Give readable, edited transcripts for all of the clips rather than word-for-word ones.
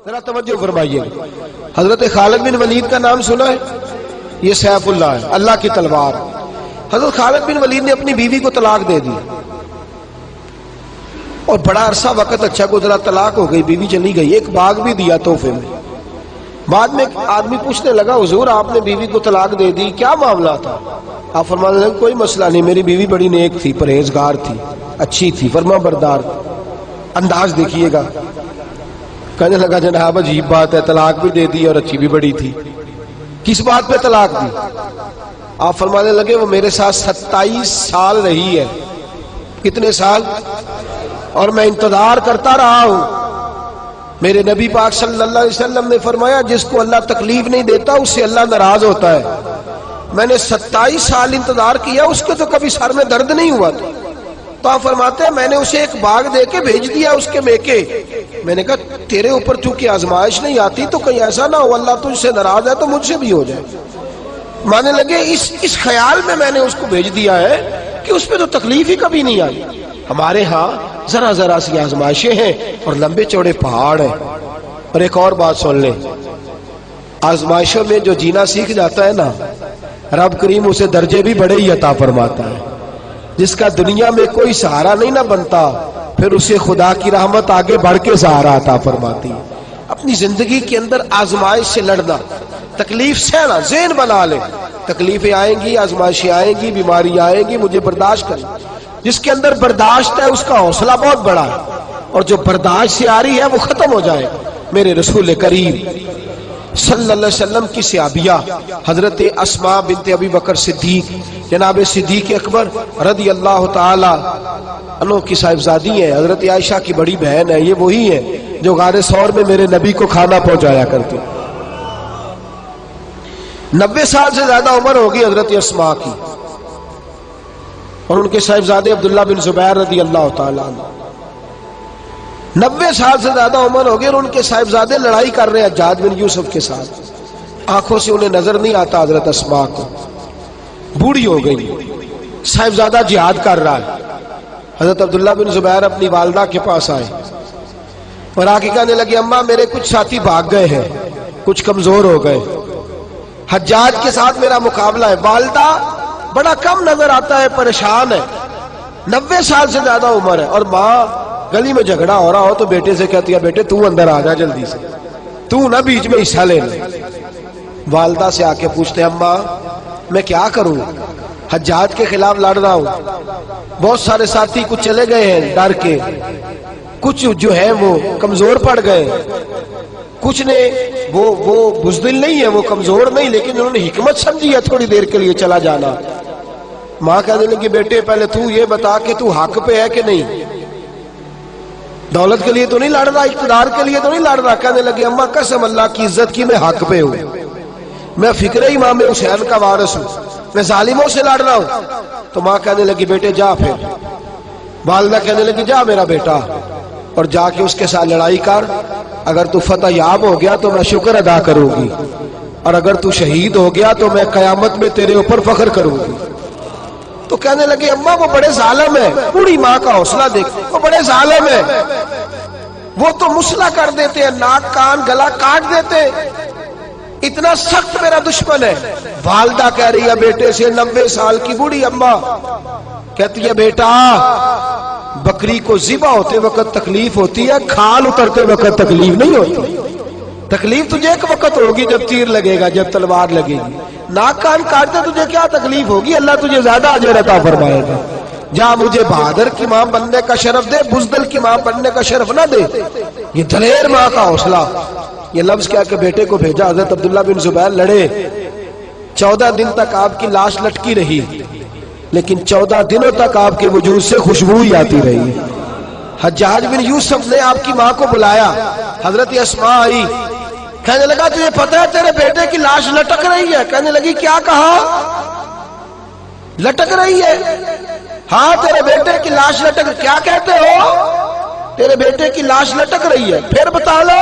ذرا توجہ فرمائیے. حضرت خالد بن ولید کا نام سنا ہے؟ یہ سیف اللہ ہے، اللہ کی تلوار. حضرت خالد بن ولید نے اپنی بیوی کو طلاق دے دی اور بڑا عرصہ وقت اچھا گزرا، طلاق ہو گئی، بیوی چلی گئی. ایک باغ بھی دیا تحفے میں. بعد میں ایک آدمی پوچھنے لگا حضور آپ نے بیوی کو طلاق دے دی، کیا معاملہ تھا؟ آپ فرمانے لگے کوئی مسئلہ نہیں، میری بیوی بڑی نیک تھی، پرہیزگار تھی، اچھی تھی، فرما بردار. انداز دیکھیے گا. کہنے لگا جناب عجیب بات ہے، طلاق بھی دے دی اور اچھی بھی بڑی تھی، کس بات پہ طلاق دی؟ آپ فرمانے لگے وہ میرے ساتھ 27 سال رہی ہے. کتنے سال؟ اور میں انتظار کرتا رہا ہوں. میرے نبی پاک صلی اللہ علیہ وسلم نے فرمایا جس کو اللہ تکلیف نہیں دیتا اس سے اللہ ناراض ہوتا ہے. میں نے 27 سال انتظار کیا، اس کے تو کبھی سر میں درد نہیں ہوا تھا. تو آپ فرماتے ہیں میں نے اسے ایک باغ دے کے بھیج دیا اس کے میکے. میں نے کہا تیرے اوپر چونکہ آزمائش نہیں آتی تو کہیں ایسا نہ ہو اللہ تجھ سے ناراض ہے تو مجھ سے بھی ہو جائے. مانے لگے اس خیال میں نے اس کو بھیج دیا ہے کہ اس پہ تو تکلیف ہی کبھی نہیں آئی. ہمارے ہاں ذرا ذرا سی آزمائشیں ہیں اور لمبے چوڑے پہاڑ ہیں. اور ایک اور بات سن لیں، آزمائشوں میں جو جینا سیکھ جاتا ہے نا، رب کریم اسے درجے بھی بڑے ہی عطا فرماتا ہے. جس کا دنیا میں کوئی سہارا نہیں نہ بنتا پھر اسے خدا کی رحمت آگے بڑھ کے سہارا عطا فرماتی ہے. اپنی زندگی کے اندر آزمائش سے لڑنا، تکلیف سہنا، ذہن بنا لے تکلیفیں آئیں گی، آزمائشیں آئیں گی، بیماری آئیں گی، مجھے برداشت کرنا. جس کے اندر برداشت ہے اس کا حوصلہ بہت بڑا ہے، اور جو برداشت سے آ رہی ہے وہ ختم ہو جائے. میرے رسول کریم صلی اللہ علیہ وسلم کی صحابیہ حضرت اسماء بنت ابی بکر صدیق، جناب صدیق اکبر رضی اللہ تعالی عنہ کی صاحبزادی ہیں، حضرت عائشہ کی بڑی بہن ہے. یہ وہی ہے جو غار ثور میں میرے نبی کو کھانا پہنچایا کرتی. 90 سال سے زیادہ عمر ہوگی حضرت اسماء کی، اور ان کے صاحبزادے عبداللہ بن زبیر رضی اللہ تعالیٰ عنہ. 90 سال سے زیادہ عمر ہوگی اور ان کے صاحبزادے لڑائی کر رہے ہیں حجاج بن یوسف کے ساتھ. آنکھوں سے انہیں نظر نہیں آتا حضرت اسماء کو، بوڑھی ہو گئی، صاحبزادہ جہاد کر رہا ہے. حضرت عبداللہ بن زبیر اپنی والدہ کے پاس آئے اور آ کے کہنے لگے اماں میرے کچھ ساتھی بھاگ گئے ہیں، کچھ کمزور ہو گئے، حجاج کے ساتھ میرا مقابلہ ہے. والدہ بڑا کم نظر آتا ہے، پریشان ہے، 90 سال سے زیادہ عمر ہے. اور ماں گلی میں جھگڑا ہو رہا ہو تو بیٹے سے کہتی ہے بیٹے تو اندر آ جا جلدی سے، تو نہ بیچ میں حصہ لے لے. والدہ سے آ کے پوچھتے ہیں اماں میں کیا کروں، حجاج کے خلاف لڑ رہا ہوں، بہت سارے ساتھی کچھ چلے گئے ہیں ڈر کے، کچھ جو ہے وہ کمزور پڑ گئے، کچھ نے وہ بزدل نہیں ہے، وہ کمزور نہیں، لیکن انہوں نے حکمت سمجھی ہے تھوڑی دیر کے لیے چلا جانا. ماں کہنے لگی بیٹے پہلے تو یہ بتا کہ تو حق پہ ہے کہ نہیں، دولت کے لیے تو نہیں لڑ رہا، اقتدار کے لیے تو نہیں لڑ رہا. کہنے لگی اماں قسم اللہ کی عزت کی میں حق پہ ہوں، میں فکر امام حسین کا وارث ہوں، میں ظالموں سے لڑ رہا ہوں. تو ماں کہنے لگی بیٹے جا. پھر والدہ کہنے لگی جا میرا بیٹا اور جا کے اس کے ساتھ لڑائی کر، اگر تو فتح یاب ہو گیا تو میں شکر ادا کروں گی، اور اگر تو شہید ہو گیا تو میں قیامت میں تیرے اوپر فخر کروں گی. تو کہنے لگے اماں وہ بڑے ظالم ہے، بوڑھی ماں کا حوصلہ دیکھ، وہ بڑے ظالم ہے، وہ تو مسلح کر دیتے ہیں، ناک کان گلا کاٹ دیتے، اتنا سخت میرا دشمن ہے. والدہ کہہ رہی ہے بیٹے سے، 90 سال کی بوڑھی اماں کہتی ہے بیٹا بکری کو ذبح ہوتے وقت تکلیف ہوتی ہے، کھال اترتے وقت تکلیف نہیں ہوتی. تکلیف تجھے ایک وقت ہوگی جب تیر لگے گا، جب تلوار لگے گی. ناک کان کاٹتے تجھے کیا تکلیف ہوگی، اللہ تجھے زیادہ اجر عطا فرمائے گا. جا مجھے بہادر کی ماں بننے کا شرف دے، بزدل کی ماں بننے کا شرف نہ دے. یہ دلیر ماں کا حوصلہ. یہ لفظ کیا کہ بیٹے کو بھیجا. حضرت عبداللہ بن زبیر لڑے، 14 دن تک آپ کی لاش لٹکی رہی، لیکن 14 دنوں تک آپ کے وجود سے خوشبو ہی آتی رہی. حجاج بن یوسف نے آپ کی ماں کو بلایا، حضرت اسماء آئی، کہنے لگا تجھے پتہ ہے تیرے بیٹے کی لاش لٹک رہی ہے؟ کہنے لگی کیا کہا؟ لٹک رہی ہے؟ ہاں تیرے بیٹے کی لاش لٹک. کیا کہتے ہو؟ تیرے بیٹے کی لاش لٹک رہی ہے. پھر بتا لو.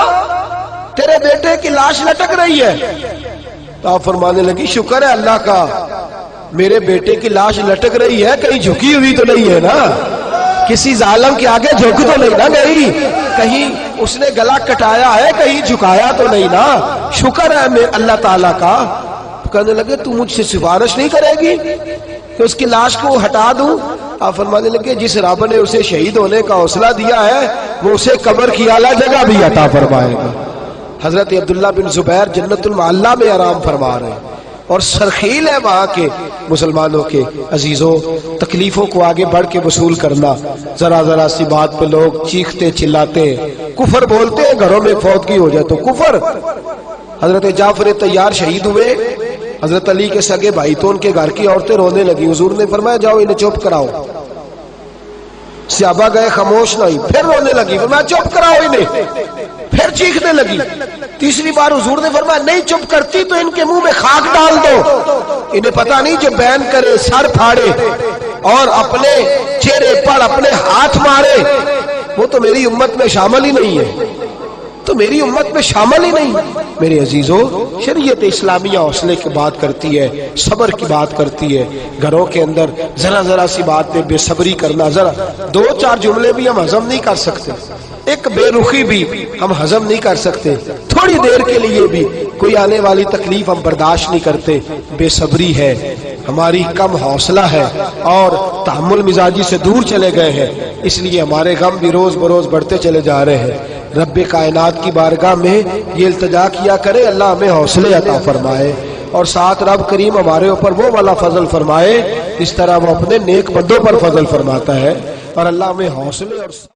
تیرے بیٹے کی لاش لٹک رہی ہے. تو آپ فرمانے لگی شکر ہے اللہ کا، میرے بیٹے کی لاش لٹک رہی ہے، کہیں جھکی ہوئی تو نہیں ہے نا، کسی ظالم کے آگے جھک تو نہیں نا گئی، کہیں اس نے گلا کٹایا ہے کہیں جھکایا تو نہیں نا, شکر ہے میں اللہ تعالیٰ کا. کہنے لگے تو مجھ سے سفارش نہیں کرے گی کہ اس کی لاش کو ہٹا دوں؟ آپ فرمانے لگے جس رب نے اسے شہید ہونے کا حوصلہ دیا ہے وہ اسے قبر کی اعلیٰ جگہ بھی عطا فرمائے گا. حضرت عبداللہ بن زبیر جنت المعلی میں آرام فرما رہے ہیں اور سرخیل ہے وہاں کے مسلمانوں کے. عزیزوں, تکلیفوں کو آگے بڑھ کے وصول کرنا. ذرا ذرا سی بات پہ لوگ چیختے چلاتے ہیں, کفر بولتے ہیں, گھروں میں فوتگی ہو جائے تو کفر. حضرت جعفر طیار شہید ہوئے, حضرت علی کے سگے بھائی تو ان کے گھر کی عورتیں رونے لگی. حضور نے فرمایا جاؤ انہیں چپ کراؤ. صحابہ گئے, خاموش نہیں, پھر رونے لگی. فرمایا چپ کراؤ انہیں, پھر چیخنے لگی. تیسری بار حضور نے فرمایا نہیں چپ کرتی تو ان کے منہ میں خاک ڈال دو. انہیں پتہ نہیں جو بین کرے, سر پھاڑے اور اپنے چہرے پر اپنے ہاتھ مارے وہ تو میری امت میں شامل ہی نہیں ہے, تو میری امت میں شامل ہی نہیں. میرے عزیزوں, شریعت اسلامیہ حوصلے کی بات کرتی ہے, صبر کی بات کرتی ہے. گھروں کے اندر ذرا ذرا سی بات پہ بے صبری کرنا, ذرا دو چار جملے بھی ہم ہضم نہیں کر سکتے, ایک بے رخی بھی ہم ہضم نہیں کر سکتے, تھوڑی دیر کے لیے بھی کوئی آنے والی تکلیف ہم برداشت نہیں کرتے. بے صبری ہے, ہماری کم حوصلہ ہے اور تحمل مزاجی سے دور چلے گئے ہیں, اس لیے ہمارے غم بھی روز بروز بڑھتے چلے جا رہے ہیں. رب کائنات کی بارگاہ میں یہ التجا کیا کرے اللہ ہمیں حوصلے عطا فرمائے اور ساتھ رب کریم ہمارے اوپر وہ والا فضل فرمائے اس طرح وہ اپنے نیک بندوں پر فضل فرماتا ہے. اور اللہ ہمیں حوصلے اور